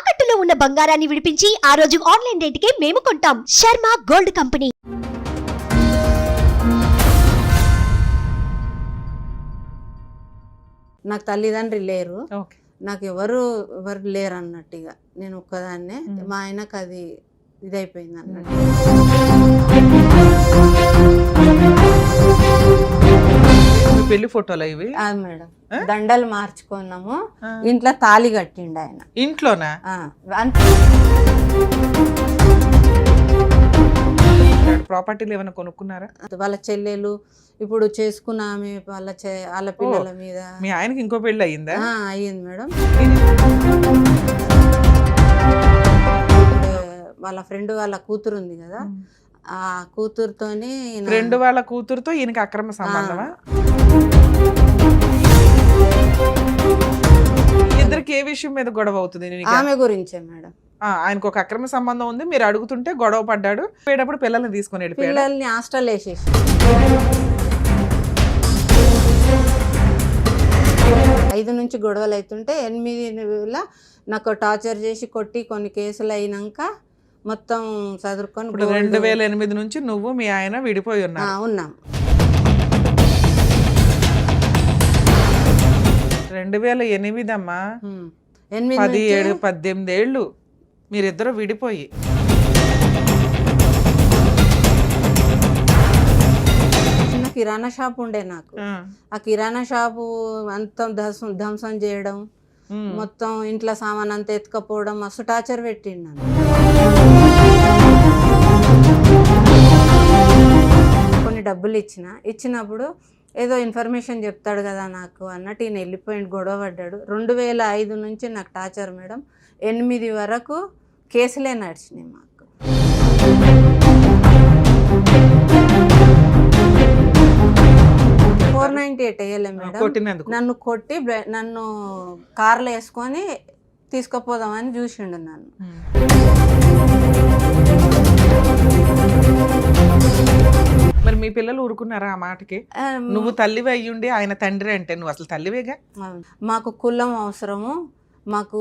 తాకట్టులో ఉన్న బంగారాన్ని విడిపించి ఆ రోజు ఆన్లైన్ రేటుకే మేము కొంటాం. Sharma gold company. నాకు తల్లిదండ్రులు లేరు, నాకు ఎవరు లేరు అన్నట్టుగా నేను ఒక్కదాన్నే. మా ఆయనకు అది ఇదైపోయింది అన్నట్టు. పెళ్లి ఫోటోలు ఇవి మేడం, దండలు మార్చుకున్నాము, ఇంట్లో తాళి కట్టిండు ఆయన. ఇంట్లోనా? ప్రాపర్టీలు ఏమైనా కొనుక్కున్నారా? వాళ్ళ చెల్లెలు ఇప్పుడు చేసుకున్న ఆమె వాళ్ళ పిల్లల మీద. మీ ఆయనకి ఇంకో పెళ్లి అయ్యిందా? అయ్యింది మేడం. వాళ్ళ ఫ్రెండ్ వాళ్ళ కూతురు ఉంది కదా, ఆ కూతురుతోని. ఫ్రెండ్ వాళ్ళ కూతురుతో ఈయనకి అక్రమ సంబంధమా? ఇద్దరికి ఏ విషయం మీద గొడవ అవుతుంది? ఆమె గురించే మేడం. ఆయనకు ఒక అక్రమ సంబంధం ఉంది, మీరు అడుగుతుంటే గొడవ పడ్డాడు. పోయేటప్పుడు పిల్లల్ని తీసుకొని వెళ్ళిపోయాడు. పిల్లల్ని హాస్టల్ వేసేసి 5 నుంచి గొడవలు అవుతుంటే 8 నాకు టార్చర్ చేసి కొట్టి కొన్ని కేసులు అయినాక మొత్తం చదువుకొని 2008 నుంచి నువ్వు మీ ఆయన విడిపోయి ఉన్నాం. 2008 అమ్మా, 17-18 ఏళ్ళు మీరిద్దరు విడిపోయి. చిన్న కిరాణా షాప్ ఉండే నాకు. ఆ కిరాణా షాపు అంతా ధ్వంసం చేయడం, మొత్తం ఇంట్లో సామాన్ అంతా ఎత్తుకపోవడం, మస్తు టార్చర్ పెట్టిండు నన్ను. కొన్ని డబ్బులు ఇచ్చినప్పుడు ఏదో ఇన్ఫర్మేషన్ చెప్తాడు కదా నాకు అన్నట్టు ఈయన వెళ్ళిపోయింది, గొడవ పడ్డాడు. 2005 నుంచి నాకు టార్చర్ మేడం. 8 వరకు కేసులే నడిచినాయి మాకు. $498 వేయలే మేడం. నన్ను కొట్టి నన్ను కార్లో వేసుకొని తీసుకుపోదామని చూసిండు నన్ను. మరి మీ పిల్లలు ఊరుకున్నారా ఆ మాటకి? నువ్వు తల్లివి అయ్యుండి ఆయన తండ్రి అంటే నువ్వు అసలు తల్లివేగా. మాకు కులం అవసరము, మాకు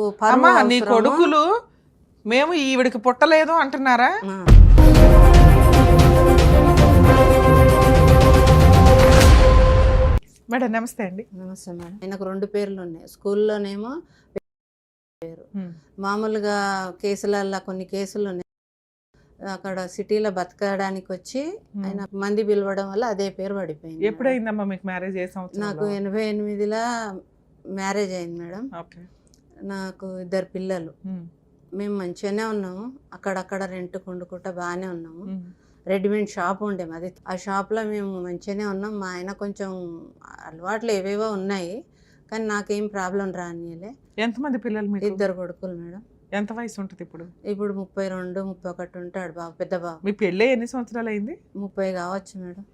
నీ కొడుకులు మేము ఈవిడికి పుట్టలేదు అంటున్నారా? మేడం నమస్తే అండి. నమస్తే మేడం. ఆయనకు 2 పేర్లు ఉన్నాయి. స్కూల్లోనేమో పేరు, మామూలుగా కేసులల్లో కొన్ని కేసులు ఉన్నాయి. అక్కడ సిటీలో బతకడానికి వచ్చి ఆయన మంది పిలవడం వల్ల అదే పేరు పడిపోయింది. ఎప్పుడైందమ్మా మీకు మ్యారేజ్? నాకు 88లో మ్యారేజ్ అయింది మేడం. నాకు 2 పిల్లలు. మేము మంచిగానే ఉన్నాము, అక్కడక్కడ రెంట్ కొండుకుంటా బాగానే ఉన్నాము. రెడీమేడ్ షాప్ ఉండే మాది. ఆ షాప్లో మేము మంచిగానే ఉన్నాం. మా ఆయన కొంచెం అలవాట్లు ఏవేవో ఉన్నాయి, కానీ నాకేం ప్రాబ్లం రానియలే. ఎంతమంది పిల్లలు మీకు? 2 కొడుకులు మేడం. ఎంత వయసు ఉంటుంది ఇప్పుడు? ఇప్పుడు 32, 31 ఉంటాడు బాబు, పెద్ద బాబు. మీ పెళ్ళి ఎన్ని సంవత్సరాలు అయింది? 30 కావచ్చు మేడం.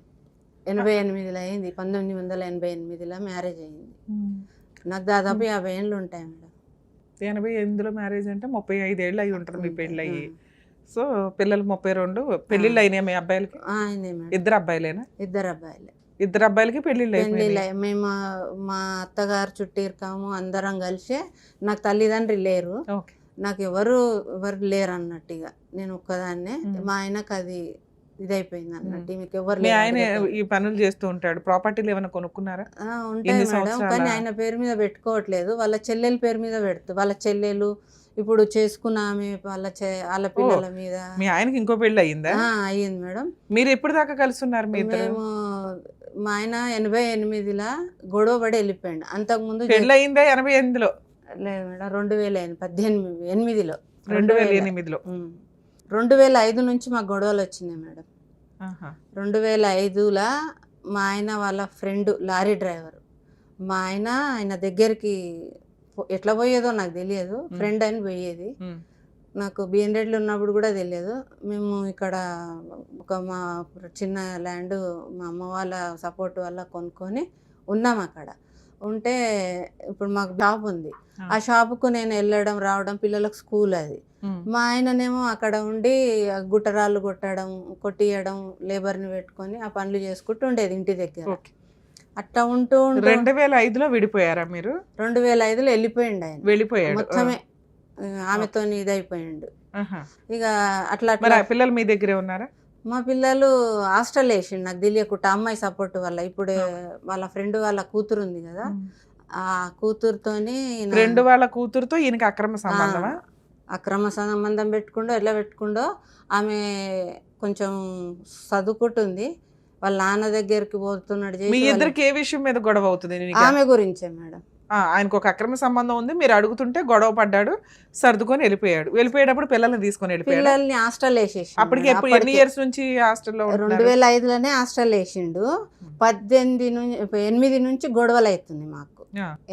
88లో అయింది. 1988లో మ్యారేజ్ అయింది. నాకు దాదాపు 50 ఏళ్ళు ఉంటాయి మేడం. 88లో మ్యారేజ్ అంటే 35 ఏళ్ళు అయి ఉంటుంది మీ పెళ్ళి అయ్యి. సో పిల్లలు 32. పెళ్ళిళ్ళు అయినాయి మీ అబ్బాయిలకి? 2 అబ్బాయిలేనా? 2 అబ్బాయిలే. 2 అబ్బాయిలకి పెళ్ళిళ్ళు అయిపోయినాయి. మేము మా అత్తగారు చుట్టిరుకాము అందరం కలిసి. నాకు తల్లిదండ్రులు లేరు, నాకు ఎవరు లేరు అన్నట్టుగా నేను ఒక్కదాన్నే. మా ఆయనకు అది ఇదైపోయింది అన్నట్టు. మీకు ఎవరు లేరు. ఆయన ఈ పనులు చేస్తూ ఉంటాడు. ప్రాపర్టీలు ఏమైనా కొనుక్కున్నారా? ఉంటాయి మేడం, కానీ ఆయన పేరు మీద పెట్టుకోవట్లేదు, వాళ్ళ చెల్లెల పేరు మీద పెడుతుంది. వాళ్ళ చెల్లెలు ఇప్పుడు చేసుకున్న ఆమె వాళ్ళ పిల్లల మీద. మీ ఆయనకి ఇంకో పెళ్లి అయ్యిందా? అయ్యింది మేడం. మీరు ఎప్పుడు దాకా కలిసి ఉన్నారు? మేము మా ఆయన 88లో గొడవ పడి వెళ్ళిపోయాడు. అంతకుముందు పెళ్ళి అయిందా 88లో? లేదు మేడం, 2008లో. 2005 నుంచి మాకు గొడవలు వచ్చినాయి మేడం. 2005లో మా ఆయన వాళ్ళ ఫ్రెండ్ లారీ డ్రైవర్. మా ఆయన దగ్గరికి ఎట్లా పోయేదో నాకు తెలియదు, ఫ్రెండ్ అని పోయేది. నాకు బిఎన్రెడ్లు ఉన్నప్పుడు కూడా తెలియదు. మేము ఇక్కడ మా చిన్న ల్యాండ్ మా అమ్మ వాళ్ళ సపోర్ట్ వల్ల కొనుక్కొని ఉన్నాం. అక్కడ ఉంటే ఇప్పుడు మాకు షాప్ ఉంది. ఆ షాపుకు నేను వెళ్ళడం రావడం, పిల్లలకు స్కూల్ అది. మా ఆయననేమో అక్కడ ఉండి గుట్టరాళ్ళు కొట్టియడం, లేబర్ని పెట్టుకొని ఆ పనులు చేసుకుంటూ ఉండేది ఇంటి దగ్గర. అట్లా ఉంటూ 2005లో విడిపోయారా మీరు? 2005లో వెళ్ళిపోయిండు ఆయన. వెళ్ళిపోయాడు మొత్తమే ఆమెతోని ఇదైపోయిండు. ఆహా. ఇక అట్లా మరి అట్లా ఆ పిల్లలు మీ దగ్గరే ఉన్నారా? మా పిల్లలు హాస్టల్ వేసిండు నాకు తెలియకుండా అమ్మాయి సపోర్ట్ వల్ల. ఇప్పుడు వాళ్ళ ఫ్రెండ్ వాళ్ళ కూతురు ఉంది కదా, ఆ కూతురుతోని ఫ్రెండ్ వాళ్ళ కూతురుతో ఈయనకి అక్రమ సంబంధమా? అక్రమ సంబంధం పెట్టుకుండో ఎట్లా పెట్టుకుండో. ఆమె కొంచెం చదువుకుంటుంది, వాళ్ళ నాన్న దగ్గరికి పోతున్నాడు మీ చేసి ఇద్దరికి ఏ విషయం మీద గొడవ అవుతుంది? ఆమె గురించే మేడం. ఆయనకు ఒక అక్రమ సంబంధం ఉంది, మీరు అడుగుతుంటే గొడవ పడ్డాడు, సర్దుకొని వెళ్ళిపోయాడు. వెళ్ళిపోయేటప్పుడు పిల్లల్ని తీసుకొని వెళ్ళిపోయాడు. పిల్లల్ని హాస్టల్ వేసేసి అప్పటికి ఎన్ని ఇయర్స్ నుంచి హాస్టల్లో? 2005లోనే హాస్టల్ వేసిండు. 8 నుంచి గొడవలు అవుతుంది మాకు.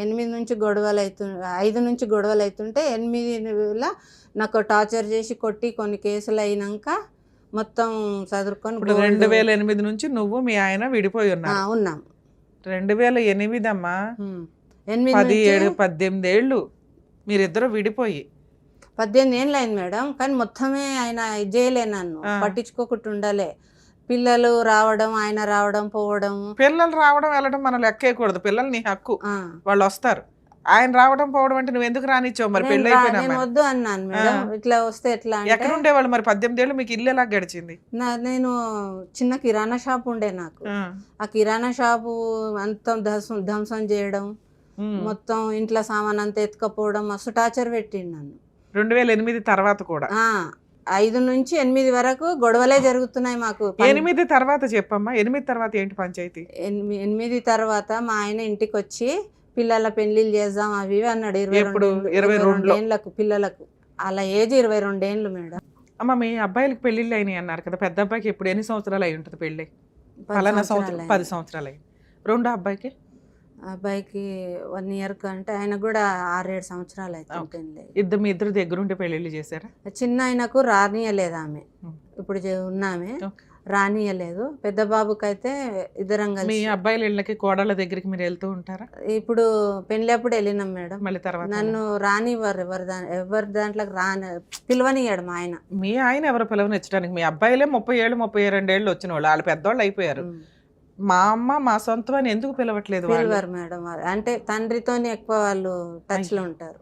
8 నుంచి గొడవలు అవుతుంది, 5 నుంచి గొడవలు అవుతుంటే 8 నాకు టార్చర్ చేసి కొట్టి కొన్ని కేసులు అయినాక మొత్తం చదువుకొని 2008 నుంచి నువ్వు మీ ఆయన విడిపోయి ఉన్నాం. 2008 అమ్మా, 18 ఏళ్ళు మీరిద్దరు విడిపోయి. 18 ఏళ్ళు అయింది మేడం. కానీ మొత్తమే ఆయన చేయలే, నన్ను పట్టించుకోకుండా ఉండాలి. పిల్లలు రావడం, ఆయన రావడం పోవడం. పిల్లలు రావడం వెళ్ళడం మనం లెక్కేయకూడదు, పిల్లలు నీ హక్కు, వాళ్ళు వస్తారు. ఆయన రావడం పోవడం అంటే నువ్వు ఎందుకు రానిచ్చావు? మరి పెళ్ళి నేను వద్దు అన్నాను మేడం. ఇట్లా వస్తే ఎట్లా? ఎక్కడ ఉండేవాళ్ళు మరి? 18 ఏళ్ళు మీకు ఇల్లు ఎలా గడిచింది? నేను చిన్న కిరాణా షాప్ ఉండే నాకు. ఆ కిరాణా షాపు అంతా ధ్వంసం చేయడం, మొత్తం ఇంట్లో సామాన్ అంతా ఎత్తుకపోవడం, మస్తు టార్చర్ పెట్టిండు నన్ను. 2008 తర్వాత కూడా 5 నుంచి 8 వరకు గొడవలే జరుగుతున్నాయి మాకు. 8 తర్వాత చెప్పమ్మా, 8 తర్వాత ఏంటి పంచాయతీ? 8 తర్వాత మా ఆయన ఇంటికి వచ్చి పిల్లల పెళ్లిళ్ళు చేద్దాం అవి ఇవి అన్నాడు. 22 ఏళ్ళకు పిల్లలకు. అలా ఏజ్ 22 ఏళ్ళు మేడం. అమ్మ, మీ అబ్బాయిలకి పెళ్లిళ్ళు అయినాయి అన్నారు కదా, పెద్ద అబ్బాయికి ఎప్పుడు ఎన్ని సంవత్సరాలు అయి ఉంటుంది పెళ్ళి? 10 సంవత్సరాలు అయ్యి. రెండో అబ్బాయికి? అబ్బాయికి 1 ఇయర్ అంటే ఆయన కూడా 6-7 సంవత్సరాలు అయితే. మీ ఇద్దరు దగ్గరుండి పెళ్లిళ్ళు చేశారా? చిన్న ఆయనకు రానియలేదు ఆమె, ఇప్పుడు ఉన్నామే రానియలేదు. పెద్ద బాబుకి అయితే ఇద్దరం కలిసి. మీ అబ్బాయిల ఇళ్ళకి కోడళ్ళ దగ్గరికి మీరు వెళ్తూ ఉంటారా? ఇప్పుడు పెళ్ళప్పుడు వెళ్ళినాం మేడం. మళ్ళీ తర్వాత నన్ను రానివ్వరు, ఎవరి దాంట్లోకి పిలవనియ్యాడు మా ఆయన. మీ ఆయన ఎవరు పిలవనిచ్చడానికి? మీ అబ్బాయిలే 30 ఏళ్ళు 32 ఏళ్ళు వచ్చిన వాళ్ళు, వాళ్ళు పెద్దవాళ్ళు అయిపోయారు. మా అమ్మ మా సొంతం అని ఎందుకు పిలవట్లేదు? పిలవరు మేడం, అంటే తండ్రితోనే ఎక్కువ వాళ్ళు టచ్ లో ఉంటారు.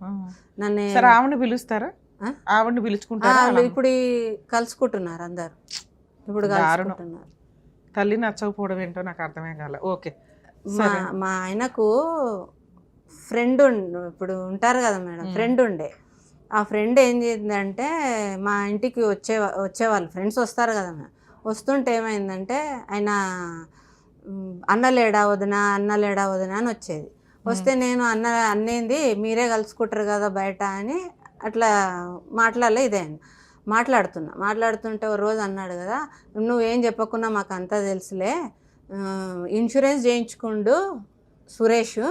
నన్ను సరే, ఆవిడని పిలుస్తారా? ఆవిడని పిలుచుకుంటారా? ఇప్పుడు కలుసుకుంటున్నారు అందరు, ఇప్పుడు కలుసుకుంటున్నారు. తల్లి నచ్చకపోవడం ఏంటో నాకు అర్థమే కాలే. ఓకే. మా ఆయనకు ఫ్రెండ్ ఇప్పుడు ఉంటారు కదా మేడం, ఫ్రెండ్ ఉండే. ఆ ఫ్రెండ్ ఏం చేసిందంటే, మా ఇంటికి వచ్చేవాళ్ళు ఫ్రెండ్స్ వస్తారు కదా మేడం, వస్తుంటే ఏమైందంటే ఆయన అన్నలేడా వదినా అని వచ్చేది. వస్తే నేను అన్నేంది మీరే కలుసుకుంటారు కదా బయట అని అట్లా మాట్లాడలే. ఇదే మాట్లాడుతుంటే ఒక రోజు అన్నాడు కదా, నువ్వేం చెప్పకుండా మాకు అంతా తెలుసులే, ఇన్సూరెన్స్ చేయించుకుండు సురేష్,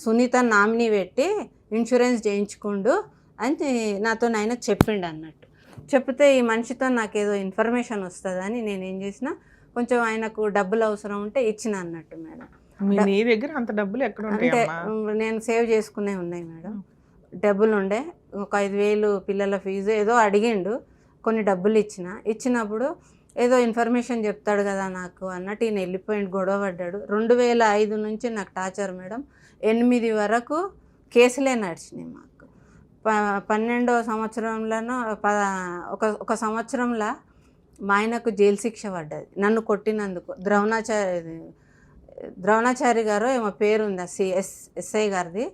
సునీత నామినీ పెట్టి ఇన్సూరెన్స్ చేయించుకుండు అని నాతో ఆయన చెప్పిండు అన్నట్టు. చెప్తే ఈ మనిషితో నాకేదో ఇన్ఫర్మేషన్ వస్తుందని నేనేం చేసిన, కొంచెం ఆయనకు డబ్బులు అవసరం ఉంటే ఇచ్చిన అన్నట్టు మేడం. నీ దగ్గర అంత డబ్బులు ఎక్కడ ఉంటాయి? అంటే నేను సేవ్ చేసుకునే ఉన్నాయి మేడం. డబ్బులు ఉండే, ఒక 5,000 పిల్లల ఫీజు ఏదో అడిగిండు, కొన్ని డబ్బులు ఇచ్చినప్పుడు ఏదో ఇన్ఫర్మేషన్ చెప్తాడు కదా నాకు అన్నట్టు ఈయన వెళ్ళిపోయిండు, గొడవ పడ్డాడు. 2005 నుంచి నాకు టార్చర్ మేడం. 8 వరకు కేసులే నడిచినాయి మాకు. 12వ సంవత్సరంలోనూ ఒక సంవత్సరంలో మా ఆయనకు జైలు శిక్ష పడ్డది నన్ను కొట్టినందుకు. ద్రోణాచారి గారు ఏమో పేరు ఉంది, ఎస్ఐ గారిది,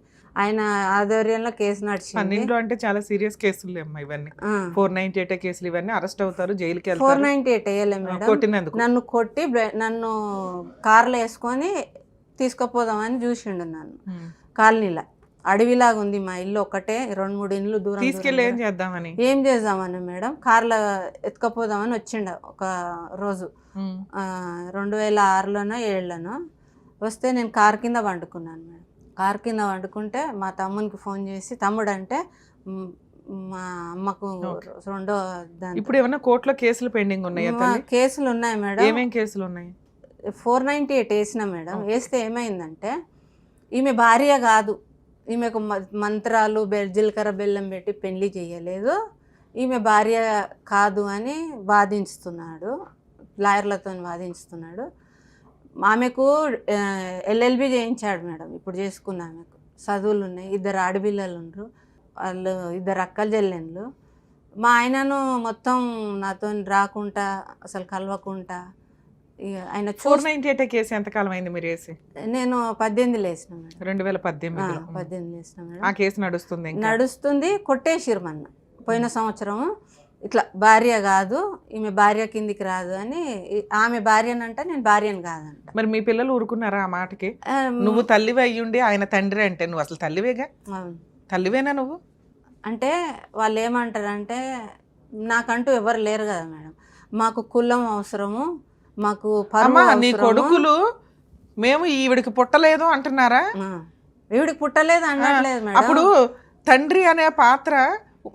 ఆయన ఆధ్వర్యంలో కేసు నడిచింది. అంటే చాలా సీరియస్ కేసులు ఇవన్నీ. 498 కేసులు, ఇవన్నీ అరెస్ట్ అవుతారు, జైలుకి వెళ్తారు. 498 వేయలే మేడం, నన్ను కొట్టి నన్ను కార్లో వేసుకొని తీసుకుపోదామని చూసిండు నన్ను. కాలనీలో అడవిలాగా ఉంది మా ఇల్లు, ఒకటే 2-3 ఇండ్లు దూరం. తీసుకెళ్ళి ఏం చేద్దామని మేడం, కార్లో ఎత్తుకపోదామని వచ్చిండ ఒక రోజు. 2006లోనో 2007లోనో వస్తే నేను కార్ కింద వండుకున్నాను మేడం. కార్ కింద వండుకుంటే మా తమ్మునికి ఫోన్ చేసి, తమ్ముడు అంటే మా అమ్మకు రెండో దాని. ఇప్పుడు ఏమన్నా కోర్టులో కేసులు పెండింగ్ ఉన్నాయా? కేసులు ఉన్నాయి మేడం. ఏమేం కేసులు ఉన్నాయి? 498 వేసిన మేడం. వేస్తే ఏమైందంటే, ఈమె భార్య కాదు, ఈమెకు మంత్రాలు జీలకర్ర బెల్లం పెట్టి పెళ్లి చేయలేదు, ఈమె భార్య కాదు అని వాదించుతున్నాడు, లాయర్లతో వాదించుతున్నాడు. ఆమెకు LLB చేయించాడు మేడం. ఇప్పుడు చేసుకున్న ఆమెకు చదువులు ఉన్నాయి, 2 ఆడపిల్లలు ఉండరు. వాళ్ళు ఇద్దరు అక్కలు చెల్లెళ్ళు. మా ఆయనను మొత్తం నాతో రాకుండా అసలు కలవకుండా ఇక ఆయన 498 కేసు ఎంతకాలం అయింది మీరు వేసి? నేను 18 వేసిన మేడం. 2018 18 వేసిన మేడం. ఆ కేసు నడుస్తుంది ఇంకా? నడుస్తుంది. కొట్టేసిరు మొన్న పోయిన సంవత్సరం. ఇట్లా భార్య కాదు, ఈమె భార్య కిందికి రాదు అని. ఆమె భార్యనంట, నేను భార్యను కాదంట. మరి మీ పిల్లలు ఊరుకున్నారా ఆ మాటకి? ఆ, నువ్వు తల్లివి అయ్యుండి ఆయన తండ్రి అంటే నువ్వు అసలు తల్లివేగా? అవును. తల్లివేనా నువ్వు? అంటే వాళ్ళు ఏమంటారంటే నాకంటూ ఎవరు లేరు కదా మేడం, మాకు కులం అవసరము, మాకు పరువు అమ్మా నీ అవసరము. కొడుకులు మేము ఈవిడికి పుట్టలేదు అంటున్నారా? ఈవిడికి పుట్టలేదు అనట్లేదు మేడం. అప్పుడు తండ్రి అనే పాత్ర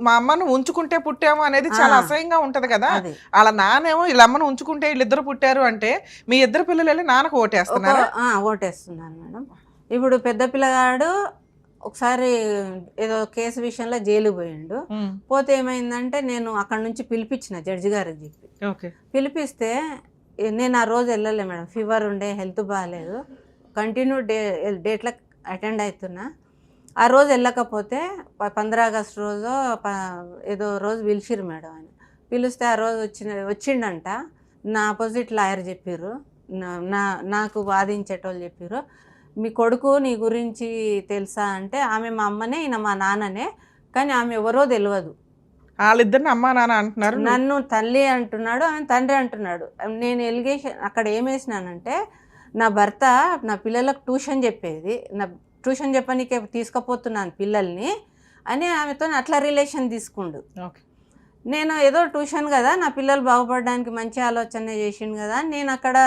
మా అమ్మను ఉంచుకుంటే పుట్టాము అనేది చాలా అసహ్యంగా ఉంటది కదా. అది. వాళ్ళ నానేమో వీళ్ళ అమ్మను ఉంచుకుంటే వీళ్ళిద్దరు పుట్టారు అంటే మీ ఇద్దరు పిల్లలు వెళ్ళి నాన్నకు ఓటేస్తున్నారా? ఓటేస్తున్నారు మేడం. ఇప్పుడు పెద్ద పిల్లగాడు ఒకసారి ఏదో కేసు విషయంలో జైలు పోయిండు. పోతే ఏమైందంటే నేను అక్కడ నుంచి పిలిపించిన జడ్జి గారికి చెప్పి. ఓకే. పిలిపిస్తే నేను ఆ రోజు వెళ్ళలే మేడం, ఫీవర్ ఉండే, హెల్త్ బాగాలేదు. కంటిన్యూ డేట్లకు అటెండ్ అవుతున్నా. ఆ రోజు వెళ్ళకపోతే 15 ఆగస్టు రోజు ఏదో రోజు పిలిచిరు మేడం. ఆయన పిలిస్తే ఆ రోజు వచ్చిండంట. నా ఆపోజిట్ లాయర్ చెప్పారు, నాకు వాదించేటోళ్ళు చెప్పారు, మీ కొడుకు నీ గురించి తెలుసా అంటే ఆమె మా అమ్మనే, ఈయన మా నాన్ననే, కానీ ఆమె ఎవరో తెలియదు. వాళ్ళిద్దరిని అమ్మా నాన్న అంటున్నారు, నన్ను తల్లి అంటున్నాడు, ఆయన తండ్రి అంటున్నాడు. నేను ఎలిగేషన్ అక్కడ ఏమేసినానంటే నా భర్త నా పిల్లలకు ట్యూషన్ చెప్పేది, నా ట్యూషన్ చెప్పనీకే తీసుకుపోతున్నాను పిల్లల్ని అని ఆమెతో అట్లా రిలేషన్ తీసుకుండు. నేను ఏదో ట్యూషన్ కదా, నా పిల్లలు బాగుపడడానికి మంచి ఆలోచన చేసిండు కదా, నేను అక్కడ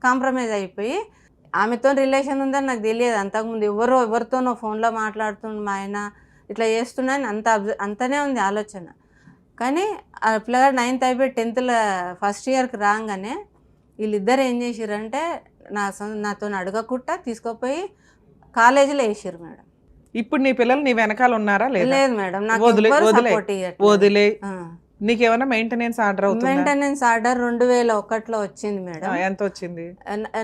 కాంప్రమైజ్ అయిపోయి ఆమెతో రిలేషన్ ఉందని నాకు తెలియదు. అంతకుముందు ఎవరితోనో ఫోన్లో మాట్లాడుతుండు మా ఆయన, ఇట్లా చేస్తున్నాను అంతనే ఉంది ఆలోచన. కానీ ఆ పిల్లగాడు 9th అయిపోయి 10th ఫస్ట్ ఇయర్కి రాగానే వీళ్ళిద్దరు ఏం చేసిరంటే నాతో అడగకుండా తీసుకుపోయి కాలేజీలో వేసారు మేడం. ఇప్పుడు నీ పిల్లలు నీ వెనకాల ఉన్నారా? లేదు మేడం, నాకు వదిలే. నీకేమైనా మెయింటెనెన్స్ ఆర్డర్ అవుతుంది? మెయింటెనెన్స్ ఆర్డర్ 2001లో వచ్చింది మేడం. ఎంత వచ్చింది?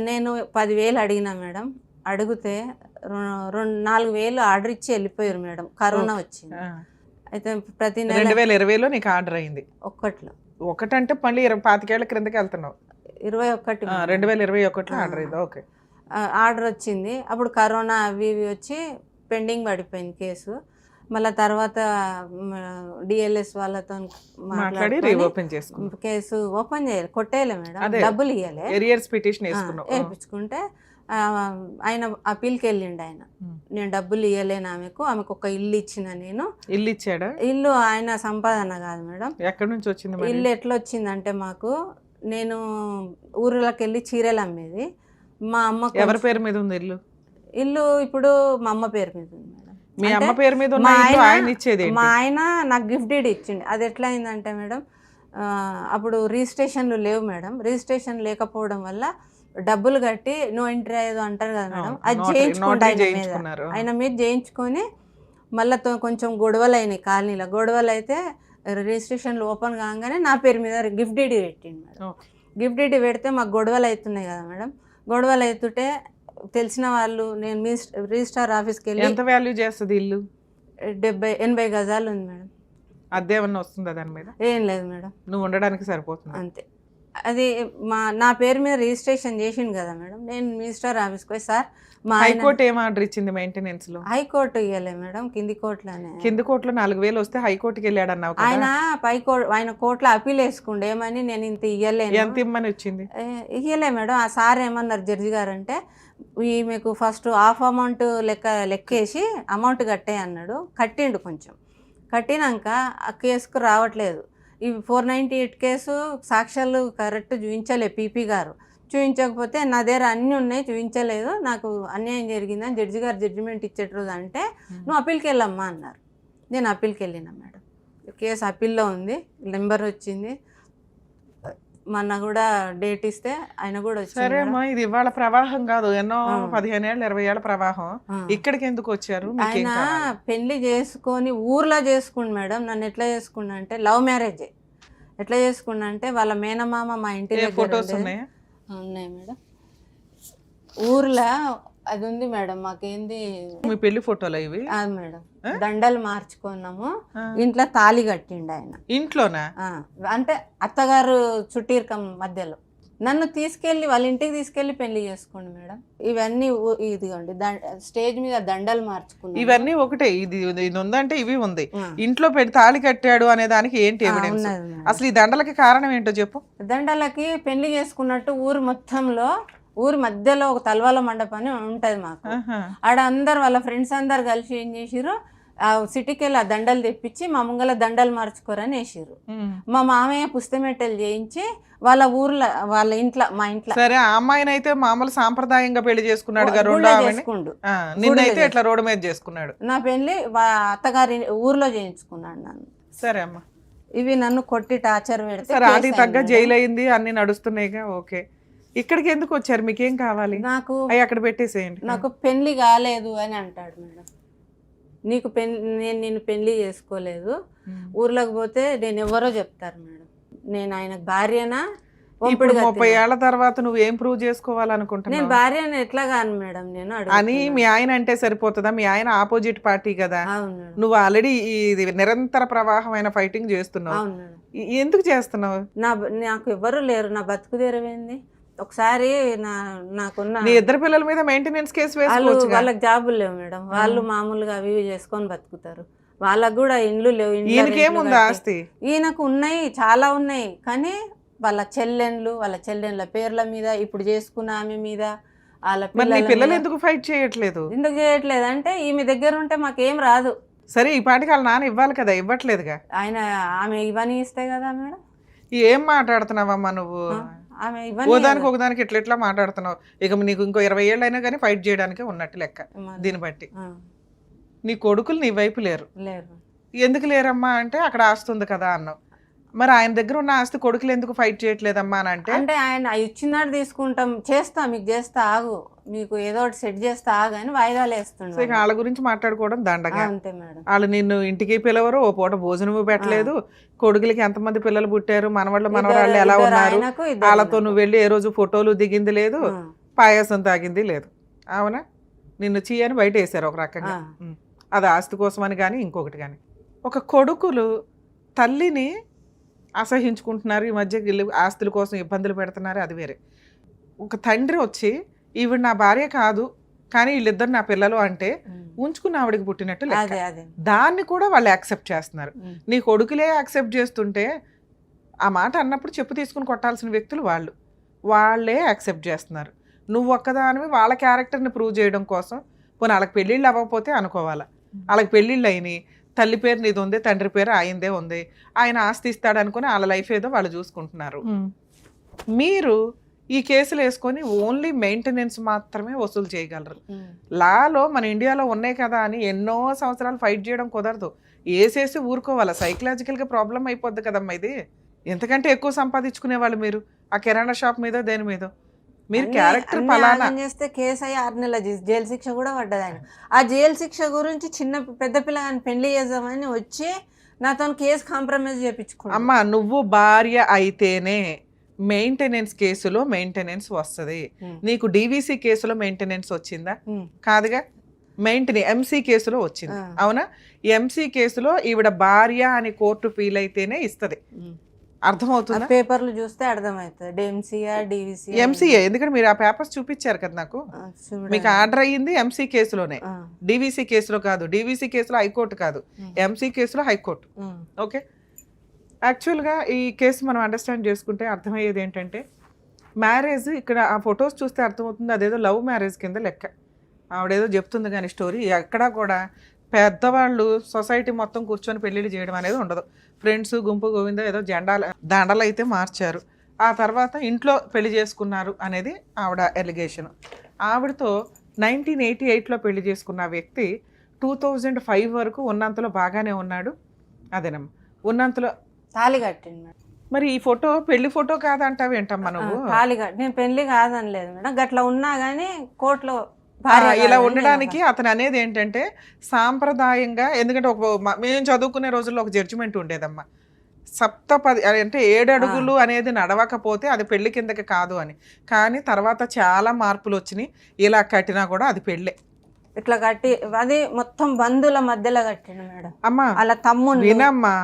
నేను 10,000 అడిగినా మేడం. అడిగితే 4,000 ఆర్డర్ ఇచ్చి వెళ్ళిపోయారు మేడం. కరోనా వచ్చింది. అయితే ప్రతి నెల 2020లో నీకు ఆర్డర్ అయింది? ఒకటంటే మళ్ళీ 25 ఏళ్ల క్రిందకి వెళ్తున్నావు. 21 2021లో ఆర్డర్ అయింది. ఓకే. ఆర్డర్ వచ్చింది. అప్పుడు కరోనా అవి ఇవి వచ్చి పెండింగ్ పడిపోయింది కేసు. మళ్ళీ తర్వాత డిఎల్ఎస్ వాళ్ళతో మాట్లాడి కేసు ఓపెన్ చేయాలి, కొట్టేయలే మేడం, డబ్బులు ఇవ్వలే, వేయించుకుంటే ఆయన అప్పీల్కి వెళ్ళిండు. ఆయన నేను డబ్బులు ఇవ్వలేను ఆమెకు ఒక ఇల్లు ఇచ్చిన. నేను ఇల్లు ఇచ్చాడా? ఇల్లు ఆయన సంపాదన కాదు మేడం. ఎక్కడి నుంచి వచ్చింది ఇల్లు? ఎట్లా వచ్చిందంటే మాకు, నేను ఊర్లోకి వెళ్ళి చీరలు అమ్మేది. మా అమ్మ ఎవరి పేరు మీద ఉంది ఇల్లు? ఇల్లు ఇప్పుడు మా అమ్మ పేరు మీద ఉంది మేడం. మీ అమ్మ పేరు మీద ఉన్న ఇల్లు ఆయన ఇచ్చేది? మా ఆయన నాకు గిఫ్ట్ డీడ్ ఇచ్చిండు. అది ఎట్లా అయిందంటే మేడం, అప్పుడు రిజిస్ట్రేషన్లు లేవు మేడం. రిజిస్ట్రేషన్ లేకపోవడం వల్ల డబ్బులు కట్టి నో ఎంట్రీ ఏదో అంటారు కదా మేడం, అది చేయించుకుంటా ఆయన మీద చేయించుకొని మళ్ళీ కొంచెం గొడవలు అయినాయి కాలనీలో. గొడవలు అయితే రిజిస్ట్రేషన్లు ఓపెన్ కాగానే నా పేరు మీద గిఫ్ట్ డీడీ పెట్టిండు మేడం. గిఫ్ట్ డీడీ పెడితే మాకు గొడవలు అవుతున్నాయి కదా మేడం. గొడవలు అవుతుంటే తెలిసిన వాళ్ళు, నేను రిజిస్ట్రార్ ఆఫీస్కి వెళ్ళి. ఎంత వాల్యూ చేస్తుంది ఇల్లు? 70-80 గజాలు ఉంది మేడం. అద్దె ఏమన్నా వస్తుందా దాని మీద? ఏం లేదు మేడం, నువ్వు ఉండడానికి సరిపోతుంది అంతే. అది నా పేరు మీద రిజిస్ట్రేషన్ చేసిండు కదా మేడం. నేను మినిస్టర్ ఆఫీస్కి పోయి, సార్ మా హైకోర్టు ఏం ఆర్డర్ ఇచ్చింది మెయింటెనెన్స్ లో? హైకోర్టు ఇవ్వలే మేడం, కింది కోర్టులోనే. కింది కోర్టులో 4,000 వస్తే హైకోర్టుకి వెళ్ళాడు అన్నావు. ఆయన ఆయన కోర్టులో అప్పీల్ వేసుకుండే ఏమని, నేను ఇంత ఇవ్వలేను. ఎంత ఇమ్మని వచ్చింది? ఇవ్వలే మేడం. ఆ సార్ ఏమన్నారు జడ్జి గారు అంటే, మీకు ఫస్ట్ హాఫ్ అమౌంట్ లెక్కేసి అమౌంట్ కట్టే అన్నాడు. కట్టిండు. కొంచెం కట్టినాక ఆ కేసుకు రావట్లేదు. ఈ 498 కేసు సాక్ష్యాలు కరెక్ట్ చూపించలే పీపీ గారు. చూపించకపోతే నా దగ్గర అన్నీ ఉన్నాయి, చూపించలేదు, నాకు అన్యాయం జరిగిందని జడ్జి గారు జడ్జిమెంట్ ఇచ్చేటరోజు అంటే, నువ్వు అప్పీల్కి వెళ్ళమ్మా అన్నారు. నేను అప్పీల్కి వెళ్ళినా మేడం. కేసు అప్పీల్లో ఉంది, నెంబర్ వచ్చింది. మొన్న కూడా డేట్ ఇస్తే ఆయన కూడా వచ్చారు. సరే అమ్మా, ఇది ఇవాళ ప్రవాహం కాదు, ఎన్నో 15 ఏళ్ళ 20 ఏళ్ళ ప్రవాహం. ఇక్కడికి ఎందుకు వచ్చారు? ఆయన పెళ్లి చేసుకొని ఊర్లో చేసుకుండు మేడం. నన్ను ఎట్లా చేసుకున్నా అంటే లవ్ మ్యారేజే. ఎట్లా చేసుకున్నా అంటే వాళ్ళ మేనమామ మా ఇంటి దగ్గర ఫొటోస్ ఉన్నాయా? ఉన్నాయి మేడం. ఊర్లో అది ఉంది మేడం, మాకేంది మీ పెళ్లి ఫోటోలు ఇవి? అది మేడం, దండలు మార్చుకున్నాము, ఇంట్లో తాళి కట్టిండు ఆయన. ఇంట్లోనా? అంటే అత్తగారు చుట్టీరకం మధ్యలో నన్ను తీసుకెళ్లి వాళ్ళ ఇంటికి తీసుకెళ్లి పెళ్లి చేసుకోండి మేడం. ఇవన్నీ ఇదిగోండి స్టేజ్ మీద దండలు మార్చుకున్నాం. ఇవన్నీ ఒకటే, ఇది ఇది ఉందంటే ఇవి ఉంది. ఇంట్లో పెట్టి తాళి కట్టాడు అనే దానికి ఏంటి ఎవిడెన్స్? అసలు ఈ దండలకి కారణం ఏంటో చెప్పు. దండలకి పెళ్లి చేసుకున్నట్టు ఊరు మొత్తంలో, ఊరి మధ్యలో ఒక తలవాల మండపం అని ఉంటది మాకు. ఆడ అందరు వాళ్ళ ఫ్రెండ్స్ అందరు కలిసి ఏం చేసిర్రు, ఆ సిటీకి వెళ్ళి ఆ దండలు తెప్పించి మా ముంగల దండలు మార్చుకోరని వేసిర్రు. మా మామయ్య పుస్తమెట్టెలు చేయించి వాళ్ళ ఊర్లో వాళ్ళ ఇంట్లో, మా ఇంట్లో. సరే, ఆ అమ్మాయిని అయితే మామూలు సాంప్రదాయంగా పెళ్లి చేసుకున్నాడు, నిన్నైతే ఇట్లా రోడ్డు మీద చేసుకున్నాడు. నా పెళ్లి అత్తగారి ఊర్లో చేయించుకున్నాడు నన్ను. సరే అమ్మా, ఇవి నన్ను కొట్టి టార్చర్ పెడితే సరే అది తగ్గ జైలు అయింది, అన్ని నడుస్తున్నాయిగా. ఓకే, ఇక్కడికి ఎందుకు వచ్చారు? మీకేం కావాలి? నాకు అక్కడ పెట్టేసేయండి. నాకు పెళ్లి కాలేదు అని అంటాడు మేడం. నీకు నేను నిన్ను పెళ్లి చేసుకోలేదు, ఊర్లోకి పోతే నేను ఎవరో చెప్తారు మేడం. నేను ఆయన భార్యనా? 30 ఏళ్ల తర్వాత నువ్వు ఏం ప్రూవ్ చేసుకోవాలనుకుంటున్నావు? నేను భార్యను ఎట్లా కాను మేడం నేను అని మీ ఆయన అంటే సరిపోతుందా? మీ ఆయన ఆపోజిట్ పార్టీ కదా. నువ్వు ఆల్రెడీ ఇది నిరంతర ప్రవాహమైన ఫైటింగ్ చేస్తున్నావు. ఎందుకు చేస్తున్నావు? నాకు ఎవరు లేరు, నా బతుకు తెరవేంది. ఒకసారి నాకున్న నీ ఇద్దరు పిల్లల మీద మెయింటెనెన్స్ కేసు వేసుకోవచ్చు. వాళ్ళకి జాబులు లేవు మేడం, వాళ్ళు మామూలుగా అవి చేసుకొని బతుకుతారు. వాళ్ళకు కూడా ఇండ్లు లేవు. ఈయనకేముంది ఆస్తి? ఈయనకు ఉన్నాయి, చాలా ఉన్నాయి. కానీ వాళ్ళ చెల్లెండ్ల పేర్ల మీద, ఇప్పుడు చేసుకున్న ఆమె మీద, వాళ్ళ పిల్లలు ఎందుకు ఫైట్ చేయట్లేదు? ఎందుకు చేయట్లేదు అంటే ఈమె దగ్గర ఉంటే మాకేం రాదు. సరే, ఈ పాటికి వాళ్ళ నాన్న ఇవ్వాలి కదా, ఇవ్వట్లేదుగా. ఆయన ఆమె ఇవన్నీ ఇస్తే కదా మేడం. ఏం మాట్లాడుతున్నావమ్మా నువ్వు? ఆమె ఓదానికి ఒకదానికి ఇట్లా మాట్లాడుతున్నావు. ఇక నీకు ఇంకో 20 ఏళ్ళు అయినా కానీ ఫైట్ చేయడానికి ఉన్నట్టు లెక్క. దీన్ని బట్టి నీ కొడుకులు నీ వైపు లేరు. ఎందుకు లేరమ్మా అంటే అక్కడ ఆస్తి ఉంది కదా అన్నావు. మరి ఆయన దగ్గర ఉన్న ఆస్తి కొడుకులు ఎందుకు ఫైట్ చేయట్లేదమ్మా అని అంటే ఆయన ఇచ్చినాడు తీసుకుంటాం, చేస్తా, మీకు చేస్తా ఆగు, మీకు ఏదో ఒకటి సెట్ చేస్తా ఆగు అని వాయిదాలు వేస్తుండే. వాళ్ళ గురించి మాట్లాడుకోవడం దండగా. అంతే మేడం. వాళ్ళు నిన్ను ఇంటికి పిలవరు, ఓ పూట భోజనము పెట్టలేదు. కొడుకులకి ఎంతమంది పిల్లలు పుట్టారు, మనవాళ్ళు మనవరాళ్ళు ఎలా ఉన్నారు, వాళ్ళతో నువ్వు వెళ్ళి ఏ రోజు ఫోటోలు దిగింది లేదు, పాయాసం తాగింది లేదు. అవునా? నిన్ను చీయని బయట వేసారు ఒక రకంగా. అది ఆస్తి కోసమని కానీ ఇంకొకటి కానీ. ఒక కొడుకులు తల్లిని అసహించుకుంటున్నారు ఈ మధ్య, ఆస్తుల కోసం ఇబ్బందులు పెడుతున్నారు, అది వేరే. ఒక తండ్రి వచ్చి ఈవిడ నా భార్య కాదు కానీ వీళ్ళిద్దరు నా పిల్లలు అంటే ఉంచుకున్న ఆవిడకి పుట్టినట్టు దాన్ని కూడా వాళ్ళు యాక్సెప్ట్ చేస్తున్నారు. నీ కొడుకులే యాక్సెప్ట్ చేస్తుంటే ఆ మాట అన్నప్పుడు చెప్పు తీసుకుని కొట్టాల్సిన వ్యక్తులు వాళ్ళే యాక్సెప్ట్ చేస్తున్నారు. నువ్వు ఒక్కదానివి వాళ్ళ క్యారెక్టర్ని ప్రూవ్ చేయడం కోసం. పోనీ వాళ్ళకి పెళ్ళిళ్ళు అవ్వకపోతే అనుకోవాలా, వాళ్ళకి పెళ్ళిళ్ళు అయినాయి, తల్లి పేరు నీది ఉంది, తండ్రి పేరు ఆయనదే ఉంది, ఆయన ఆస్తి ఇస్తాడు అనుకుని వాళ్ళ లైఫ్ ఏదో వాళ్ళు చూసుకుంటున్నారు. మీరు ఈ కేసులు వేసుకొని ఓన్లీ మెయింటెనెన్స్ మాత్రమే వసూలు చేయగలరు. లాలో మన ఇండియాలో ఉన్నాయి కదా అని ఎన్నో సంవత్సరాలు ఫైట్ చేయడం కుదరదు. వేసేసి ఊరుకోవాలా, సైకలాజికల్గా ప్రాబ్లం అయిపోద్ది కదమ్మా ఇది. ఎంతకంటే ఎక్కువ సంపాదించుకునే వాళ్ళు మీరు ఆ కిరాణా షాప్ మీద దేని మీద. మీరు క్యారెక్టర్ పలానా చేస్తే కేసు అయ్యి 6 నెలల జైలు శిక్ష కూడా పడ్డది. ఆయన ఆ జైలు శిక్ష గురించి పెద్ద పిల్లగాని పెళ్లి చేద్దామని వచ్చి నాతో కేసు కాంప్రమైజ్ చేయించుకో. అమ్మా, నువ్వు భార్య అయితేనే మెయింటెనెన్స్ కేసులో మెయింటెనెన్స్ వస్తుంది. నీకు డివిసి కేసులో మెయింటెనెన్స్ వచ్చిందా? కాదుగా. ఎంసీ కేసులో వచ్చింది, అవునా? ఎంసీ కేసులో ఈవిడ భార్య అని కోర్టు ఫీల్ అయితేనే ఇస్తుంది. అర్థమవుతుందా? పేపర్లు చూస్తే అర్థమవుతుంది ఎంసీఏ. ఎందుకంటే మీరు ఆ పేపర్స్ చూపించారు కదా నాకు. మీకు ఆర్డర్ అయ్యింది ఎంసీ కేసులోనే, డివిసి కేసులో కాదు. డివిసి కేసులో హైకోర్టు కాదు, ఎంసీ కేసులో హైకోర్టు. ఓకే, యాక్చువల్గా ఈ కేసు మనం అండర్స్టాండ్ చేసుకుంటే అర్థమయ్యేది ఏంటంటే, మ్యారేజ్ ఇక్కడ ఆ ఫొటోస్ చూస్తే అర్థమవుతుంది అదేదో లవ్ మ్యారేజ్ కింద లెక్క. ఆవిడేదో చెప్తుంది కానీ స్టోరీ ఎక్కడా కూడా పెద్దవాళ్ళు సొసైటీ మొత్తం కూర్చొని పెళ్ళిళ్ళు చేయడం అనేది ఉండదు. ఫ్రెండ్స్ గుంపు గోవింద ఏదో దండలు అయితే మార్చారు, ఆ తర్వాత ఇంట్లో పెళ్లి చేసుకున్నారు అనేది ఆవిడ ఎలిగేషన్. ఆవిడతో 1988లో పెళ్లి చేసుకున్న వ్యక్తి 2005 వరకు ఉన్నంతలో బాగానే ఉన్నాడు. అదేనమ్మా, ఉన్నంతలో తాళి కట్టింది. మరి ఈ ఫోటో పెళ్లి ఫోటో కాదంటావేంటమ్మా నువ్వు? తాళి కట్టి నేను పెళ్లి కాదనలేదు మేడం, గట్లా ఉన్నా కానీ కోర్టులో ఇలా ఉండడానికి అతను అనేది ఏంటంటే సాంప్రదాయంగా. ఎందుకంటే మేము చదువుకునే రోజుల్లో ఒక జడ్జిమెంట్ ఉండేదమ్మా, సప్తపది అంటే 7 అడుగులు అనేది నడవకపోతే అది పెళ్లి కిందకి కాదు అని. కానీ తర్వాత చాలా మార్పులు వచ్చినాయి. ఇలా కట్టినా కూడా అది పెళ్ళే. ఇట్లా కట్టి అది మొత్తం బంధువుల మధ్యలో కట్టిండు మేడం. అమ్మా అలా తమ్ముడు వినమ్మా,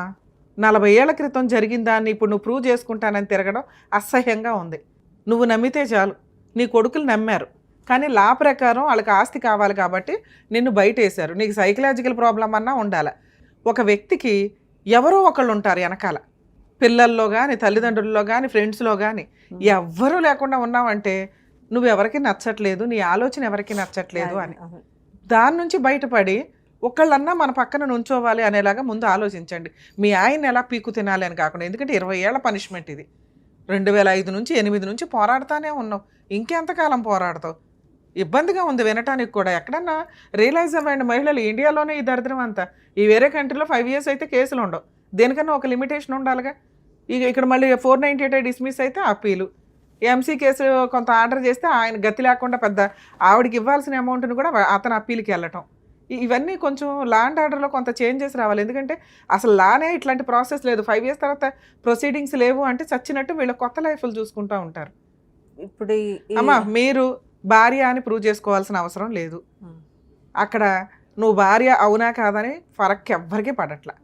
40 ఏళ్ల క్రితం జరిగిన దాన్ని ఇప్పుడు నువ్వు ప్రూవ్ చేసుకుంటానని తిరగడం అసహ్యంగా ఉంది. నువ్వు నమ్మితే చాలు. నీ కొడుకులు నమ్మారు, కానీ లా ప్రకారం వాళ్ళకి ఆస్తి కావాలి కాబట్టి నిన్ను బయటేశారు. నీకు సైకలాజికల్ ప్రాబ్లం అన్నా ఉండాలి. ఒక వ్యక్తికి ఎవరో ఒకళ్ళు ఉంటారు వెనకాల, పిల్లల్లో కానీ తల్లిదండ్రుల్లో కానీ ఫ్రెండ్స్లో కానీ. ఎవ్వరూ లేకుండా ఉన్నావంటే నువ్వు ఎవరికి నచ్చట్లేదు, నీ ఆలోచన ఎవరికి నచ్చట్లేదు అని. దాని నుంచి బయటపడి ఒకళ్ళన్నా మన పక్కన నుంచోవాలి అనేలాగా ముందు ఆలోచించండి. మీ ఆయన ఎలా పీకు తినాలి అని కాకుండా. ఎందుకంటే 20 ఏళ్ల పనిష్మెంట్ ఇది. 2005 నుంచి 8 నుంచి పోరాడుతానే ఉన్నావు. ఇంకెంతకాలం పోరాడతావు? ఇబ్బందిగా ఉంది వినటానికి కూడా. ఎక్కడన్నా రియలైజ్ అవ్వండి మహిళలు, ఇండియాలోనే ఈ దరిద్రం అంతా. ఈ వేరే కంట్రీలో 5 years అయితే కేసులు ఉండవు. దేనికన్నా ఒక లిమిటేషన్ ఉండాలిగా. ఇక్కడ మళ్ళీ 498 డిస్మిస్ అయితే అప్పీలు. ఎంసీ కేసు కొంత ఆర్డర్ చేస్తే ఆయన గతి లేకుండా పెద్ద ఆవిడకి ఇవ్వాల్సిన అమౌంట్ని కూడా అతను అప్పీల్కి వెళ్ళటం. ఇవన్నీ కొంచెం లా అండ్ ఆర్డర్లో కొంత చేంజెస్ రావాలి. ఎందుకంటే అసలు లానే ఇట్లాంటి ప్రాసెస్ లేదు. 5 years తర్వాత ప్రొసీడింగ్స్ లేవు అంటే చచ్చినట్టు వీళ్ళు కొత్త లైఫ్లు చూసుకుంటూ ఉంటారు. ఇప్పుడు అమ్మా, మీరు భార్య అని ప్రూవ్ చేసుకోవాల్సిన అవసరం లేదు. అక్కడ నువ్వు భార్య అవునా కాదని ఫరక్ ఎవ్వరికీ పడట్లా.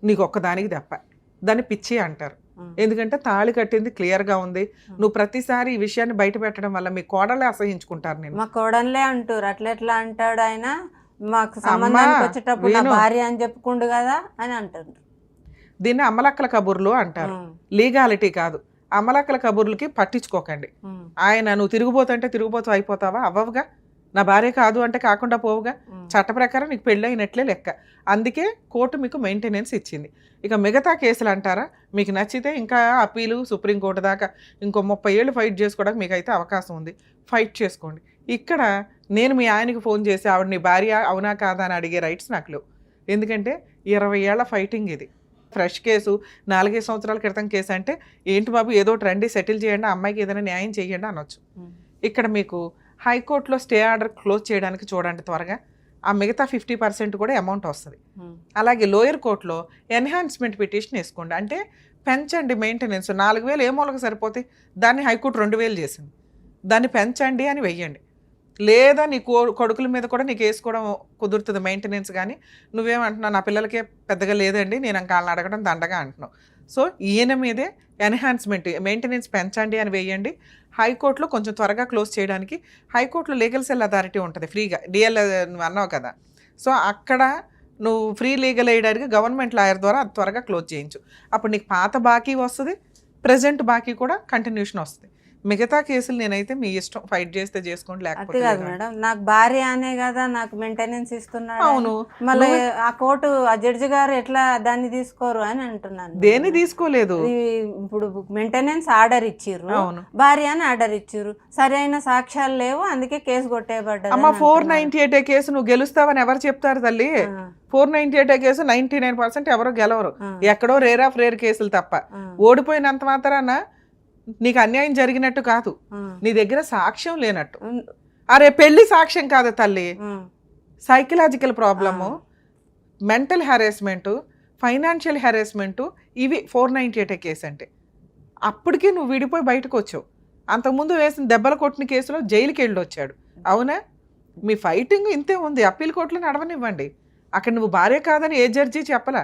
నీకు ఒక్కదానికి తప్ప. దాన్ని పిచ్చి అంటారు. ఎందుకంటే తాళి కట్టింది క్లియర్గా ఉంది. నువ్వు ప్రతిసారి ఈ విషయాన్ని బయట పెట్టడం వల్ల మీ కోడలే అసహించుకుంటారు. నేను మా కోడలే అంటారు. అట్లా అంటాడు ఆయన. మాకు సంబంధానికి వచ్చేటప్పుడు నా భార్య అని చెప్పుకుండు కదా అని అంటారు. దీన్ని అమ్మలక్కల కబుర్లు అంటారు, లీగాలిటీ కాదు. అమ్మలక్కల కబుర్లకి పట్టించుకోకండి. ఆయన నువ్వు తిరిగిపోతుంటే తిరిగిపోతూ అయిపోతావా? అవ్వవుగా. నా భార్య కాదు అంటే కాకుండా పోవుగా. చట్ట ప్రకారం నీకు పెళ్ళి అయినట్లే లెక్క. అందుకే కోర్టు మీకు మెయింటెనెన్స్ ఇచ్చింది. ఇక మిగతా కేసులు అంటారా, మీకు నచ్చితే ఇంకా అప్పీలు సుప్రీంకోర్టు దాకా ఇంకో 30 ఏళ్ళు ఫైట్ చేసుకోవడానికి మీకు అయితే అవకాశం ఉంది. ఫైట్ చేసుకోండి. ఇక్కడ నేను మీ ఆయనకి ఫోన్ చేసి ఆవిడ నీ భార్య అవునా కాదా అని అడిగే రైట్స్ నాకు లేవు. ఎందుకంటే 20 ఏళ్ల ఫైటింగ్ ఇది. ఫ్రెష్ కేసు, 4 సంవత్సరాల క్రితం కేసు అంటే ఏంటి బాబు ఏదో రండి సెటిల్ చేయండి, అమ్మాయికి ఏదైనా న్యాయం చేయండి అనొచ్చు. ఇక్కడ మీకు హైకోర్టులో స్టే ఆర్డర్ క్లోజ్ చేయడానికి చూడండి త్వరగా. ఆ మిగతా 50% కూడా అమౌంట్ వస్తుంది. అలాగే లోయర్ కోర్టులో ఎన్హాన్స్మెంట్ పిటిషన్ వేసుకోండి. అంటే పెంచండి మెయింటెనెన్స్. 4,000 ఏ మూలకు సరిపోతే దాన్ని హైకోర్టు 2,000 చేసింది. దాన్ని పెంచండి అని వెయ్యండి. లేదా నీ కొడుకుల మీద కూడా నీకు వేసుకోవడం కుదురుతుంది మెయింటెనెన్స్. కానీ నువ్వేమంటున్నావు, నా పిల్లలకే పెద్దగా లేదండి, నేను ఇంకా వాళ్ళని అడగడం దండగా అంటున్నావు. సో ఈయన మీదే ఎన్హాన్స్మెంట్ మెయింటెనెన్స్ పెంచండి అని వేయండి. హైకోర్టులో కొంచెం త్వరగా క్లోజ్ చేయడానికి హైకోర్టులో లీగల్ సెల్ అథారిటీ ఉంటుంది ఫ్రీగా. డిఎల్ నువ్వు అన్నావు కదా, సో అక్కడ నువ్వు ఫ్రీ లీగల్ ఎయిడ్కి గవర్నమెంట్ లాయర్ ద్వారా అది త్వరగా క్లోజ్ చేయించు. అప్పుడు నీకు పాత బాకీ వస్తుంది, ప్రజెంట్ బాకీ కూడా కంటిన్యూషన్ వస్తుంది. మిగతా కేసులు నేనైతే మీ ఇష్టం, ఫైట్ చేస్తే చేసుకోండి, లేకపోతే కాదు మేడం. నాకు భార్య అనే కదా నాకు మెయింటెనెన్స్ ఇస్తున్నాడు. అవును, మళ్ళీ ఆ కోర్టు ఆ జడ్జి గారు ఎట్లా దాన్ని తీసుకోరు అని అంటున్నాను. దేన్ని తీసుకోలేదు. ఇప్పుడు మెయింటెనెన్స్ ఆర్డర్ ఇచ్చిర్రు, భార్య అని ఆర్డర్ ఇచ్చిర్రు, సరైన సాక్ష్యాలు లేవు, అందుకే కేసు కొట్టేయబడ్డది. అమ్మ 498 కేసు నువ్వు గెలుస్తావని ఎవరు చెప్తారు తల్లి? 498 కేసు 99% ఎవరో గెలవరు. ఎక్కడో రేర్ ఆఫ్ రేర్ కేసులు తప్ప. ఓడిపోయినంత మాత్రాన నీకు అన్యాయం జరిగినట్టు కాదు, నీ దగ్గర సాక్ష్యం లేనట్టు. అరే పెళ్లి సాక్ష్యం కాదు తల్లి, psychological problem, mental harassment, financial harassment, ఇవి 498 కేసు అంటే. అప్పటికీ నువ్వు విడిపోయి బయటకు వచ్చావు. అంతకుముందు వేసిన దెబ్బలు కొట్టిన కేసులో జైలుకి వెళ్ళి వచ్చాడు. అవునా? మీ ఫైటింగ్ ఇంతే ఉంది. అప్పీల్ కోర్టులో నడవనివ్వండి. అక్కడ నువ్వు భార్య కాదని ఏ జడ్జి చెప్పలా.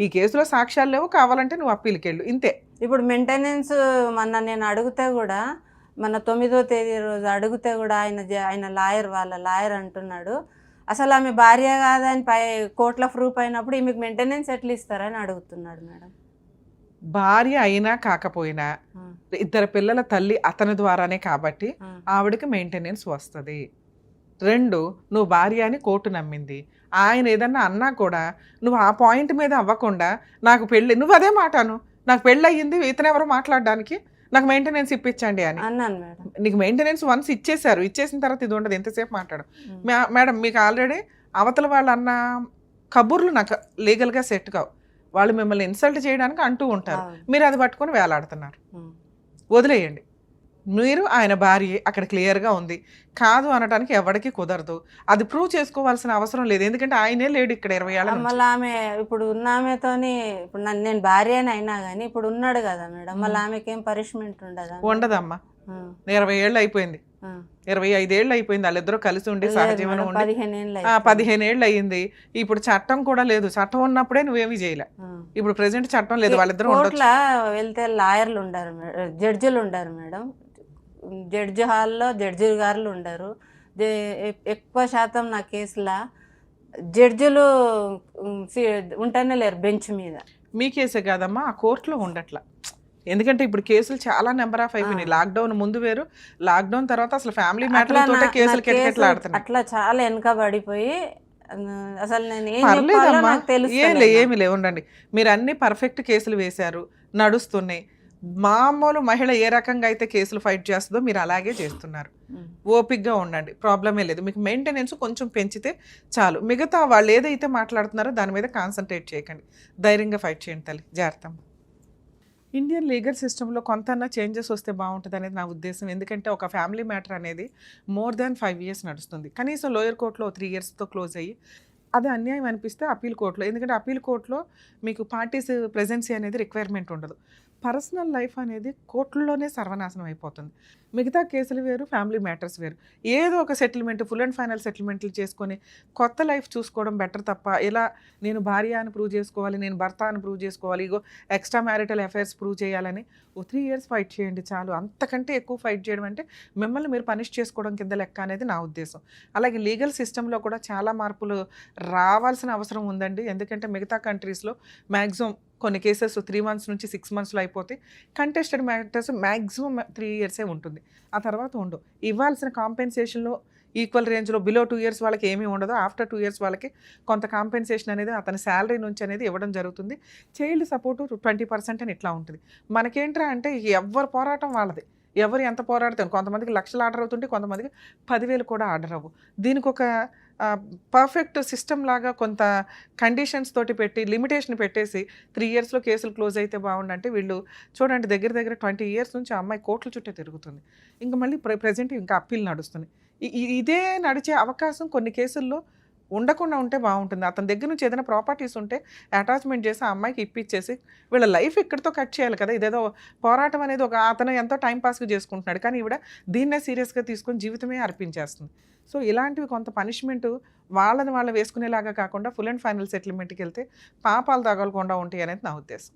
ఈ కేసులో సాక్ష్యాలు లేవు, కావాలంటే నువ్వు అప్పీల్కి వెళ్ళు, ఇంతే. ఇప్పుడు మెయింటెనెన్స్ మొన్న నేను అడిగితే కూడా, మన 9వ తేదీ రోజు అడిగితే కూడా ఆయన లాయర్, వాళ్ళ లాయర్ అంటున్నాడు, అసలు ఆమె భార్య కాదని కోర్టులో ప్రూఫ్ అయినప్పుడు ఈమెకు మెయింటెనెన్స్ ఎట్లా ఇస్తారని అడుగుతున్నాడు మేడం. భార్య అయినా కాకపోయినా 2 పిల్లల తల్లి అతని ద్వారానే కాబట్టి ఆవిడకి మెయింటెనెన్స్ వస్తుంది. 2, నువ్వు భార్య అని కోర్టు నమ్మింది. ఆయన ఏదన్నా అన్నా కూడా నువ్వు ఆ పాయింట్ మీద అవ్వకుండా నాకు పెళ్ళి, నువ్వు అదే మాటాను, నాకు పెళ్ళి అయ్యింది, ఇతను ఎవరు మాట్లాడడానికి, నాకు మెయింటెనెన్స్ ఇప్పించండి అని అన్నాను మేడం. నీకు మెయింటెనెన్స్ వన్స్ ఇచ్చేసారు, ఇచ్చేసిన తర్వాత ఇది ఉండదు, ఎంతసేపు మాట్లాడు. మేడం మీకు ఆల్రెడీ అవతల వాళ్ళు అన్న కబుర్లు నాకు లీగల్గా సెట్ కావు. వాళ్ళు మిమ్మల్ని ఇన్సల్ట్ చేయడానికి అంటూ ఉంటారు, మీరు అది పట్టుకొని వేలాడుతున్నారు. వదిలేయండి. మీరు ఆయన భార్య అక్కడ క్లియర్గా ఉంది. కాదు అనడానికి ఎవరికి కుదరదు. అది ప్రూవ్ చేసుకోవాల్సిన అవసరం లేదు. ఎందుకంటే ఆయనే లేడు ఇక్కడ 20 ఏళ్ల నుంచి. మళ్ళీ ఆమె ఇప్పుడు ఉన్న ఆమెతోని ఇప్పుడు నేను భార్యని అయినా కానీ ఇప్పుడు ఉన్నాడు కదా మేడం, మళ్ళీ ఆమెకి ఏం పనిష్మెంట్ ఉండదా? ఉండదమ్మా. 20 ఏళ్ళు అయిపోయింది, 25 ఏళ్ళు అయిపోయింది వాళ్ళిద్దరూ కలిసి ఉండి సహజీవనం ఉండి. 15 ఏళ్ళు అయ్యింది. ఇప్పుడు చట్టం కూడా లేదు. చట్టం ఉన్నప్పుడే నువ్వేమీ చేయలే. ఇప్పుడు ప్రెసెంట్ చట్టం లేదు. వాళ్ళిద్దరూ కోర్టులో వెళ్తే లాయర్లు ఉండరు, జడ్జిలు ఉండరు మేడం. జడ్జి హాల్లో జడ్జి గారులు ఉండరు. ఎక్కువ శాతం నా కేసులో జడ్జిలు ఉంటేనే లేరు బెంచ్ మీద. మీ కేసే కాదమ్మా, ఆ కోర్టులో ఉండట్లా. ఎందుకంటే ఇప్పుడు కేసులు చాలా నెంబర్ ఆఫ్ అయిపోయినాయి. లాక్డౌన్ ముందు వేరు, లాక్డౌన్ తర్వాత అసలు ఫ్యామిలీ మ్యాటర్ తోటే కేసులు కెట్కెట్లాడుతున్నాయి. అట్లా చాలా వెనకబడిపోయి అసలు నేను ఏమి లేవు. ఉండండి, మీరు అన్ని పర్ఫెక్ట్ కేసులు వేశారు, నడుస్తున్నాయి. మామూలు మహిళ ఏ రకంగా అయితే కేసులు ఫైట్ చేస్తుందో మీరు అలాగే చేస్తున్నారు. ఓపిక్గా ఉండండి, ప్రాబ్లమే లేదు. మీకు మెయింటెనెన్స్ కొంచెం పెంచితే చాలు. మిగతా వాళ్ళు ఏదైతే మాట్లాడుతున్నారో దాని మీద కాన్సన్ట్రేట్ చేయకండి. ధైర్యంగా ఫైట్ చేయండి తల్లి. జాగ్రత్త. ఇండియన్ లీగల్ సిస్టంలో కొంతన్నా చేంజెస్ వస్తే బాగుంటుంది అనేది నా ఉద్దేశం. ఎందుకంటే ఒక ఫ్యామిలీ మ్యాటర్ అనేది మోర్ దాన్ 5 years నడుస్తుంది. కనీసం లోయర్ కోర్టులో 3 yearsతో క్లోజ్ అయ్యి అది అన్యాయం అనిపిస్తే అప్పీల్ కోర్టులో. ఎందుకంటే అప్పీల్ కోర్టులో మీకు పార్టీస్ ప్రెజెన్సీ అనేది రిక్వైర్మెంట్ ఉండదు. పర్సనల్ లైఫ్ అనేది కోర్టుల్లోనే సర్వనాశనం అయిపోతుంది. మిగతా కేసులు వేరు, ఫ్యామిలీ మ్యాటర్స్ వేరు. ఏదో ఒక సెటిల్మెంట్, ఫుల్ అండ్ ఫైనల్ సెటిల్మెంట్లు చేసుకొని కొత్త లైఫ్ చూసుకోవడం బెటర్ తప్ప ఇలా నేను భార్య అని ప్రూవ్ చేసుకోవాలి, నేను భర్త అని ప్రూవ్ చేసుకోవాలి, ఇగో ఎక్స్ట్రా మ్యారిటల్ అఫైర్స్ ప్రూవ్ చేయాలని 3 years ఫైట్ చేయండి చాలు. అంతకంటే ఎక్కువ ఫైట్ చేయడం అంటే మిమ్మల్ని మీరు పనిష్ చేసుకోవడం కింద లెక్క అనేది నా ఉద్దేశం. అలాగే లీగల్ సిస్టంలో కూడా చాలా మార్పులు రావాల్సిన అవసరం ఉందండి. ఎందుకంటే మిగతా కంట్రీస్లో మ్యాక్సిమం కొన్ని కేసెస్ 3 months నుంచి 6 monthsలో అయిపోతాయి. కంటెస్టెడ్ మ్యాటర్స్ మ్యాక్సిమం 3 years ఉంటుంది. ఆ తర్వాత ఉండవు. ఇవ్వాల్సిన కాంపెన్సేషన్లో ఈక్వల్ రేంజ్లో బిలో 2 years వాళ్ళకి ఏమీ ఉండదు. ఆఫ్టర్ 2 years వాళ్ళకి కొంత కాంపెన్సేషన్ అనేది అతని శాలరీ నుంచి అనేది ఇవ్వడం జరుగుతుంది. చైల్డ్ సపోర్టు 20% అని ఇట్లా ఉంటుంది. మనకేంట్రా అంటే ఎవరు పోరాటం వాళ్ళది. ఎవరు ఎంత పోరాడతారు. కొంతమందికి లక్షలు ఆర్డర్ అవుతుంటే కొంతమందికి 10,000 కూడా ఆర్డర్ అవ్వు. దీనికి ఒక పర్ఫెక్ట్ సిస్టమ్ లాగా కొంత కండిషన్స్ తోటి పెట్టి లిమిటేషన్ పెట్టేసి 3 yearsలో కేసులు క్లోజ్ అయితే బాగుండంటే వీళ్ళు చూడండి దగ్గర 20 years నుంచి ఆ అమ్మాయి కోర్టుల చుట్టే తిరుగుతుంది. ఇంకా మళ్ళీ ప్రెజెంట్ ఇంకా అప్పీల్ నడుస్తుంది. ఇదే నడిచే అవకాశం కొన్ని కేసుల్లో ఉండకుండా ఉంటే బాగుంటుంది. అతని దగ్గర నుంచి ఏదైనా ప్రాపర్టీస్ ఉంటే అటాచ్మెంట్ చేసి ఆ అమ్మాయికి ఇప్పించేసి వీళ్ళ లైఫ్ ఇక్కడితో కట్ చేయాలి కదా. ఇదేదో పోరాటం అనేది ఒక అతను ఎంతో టైంపాస్గా చేసుకుంటున్నాడు, కానీ ఈవిడ దీన్నే సీరియస్గా తీసుకొని జీవితమే అర్పించేస్తుంది. సో ఇలాంటివి కొంత పనిష్మెంట్ వాళ్ళని వాళ్ళు వేసుకునేలాగా కాకుండా ఫుల్ అండ్ ఫైనల్ సెటిల్మెంట్కి వెళ్తే పాపాలు తగలకుండా ఉంటాయి అనేది నా ఉద్దేశం.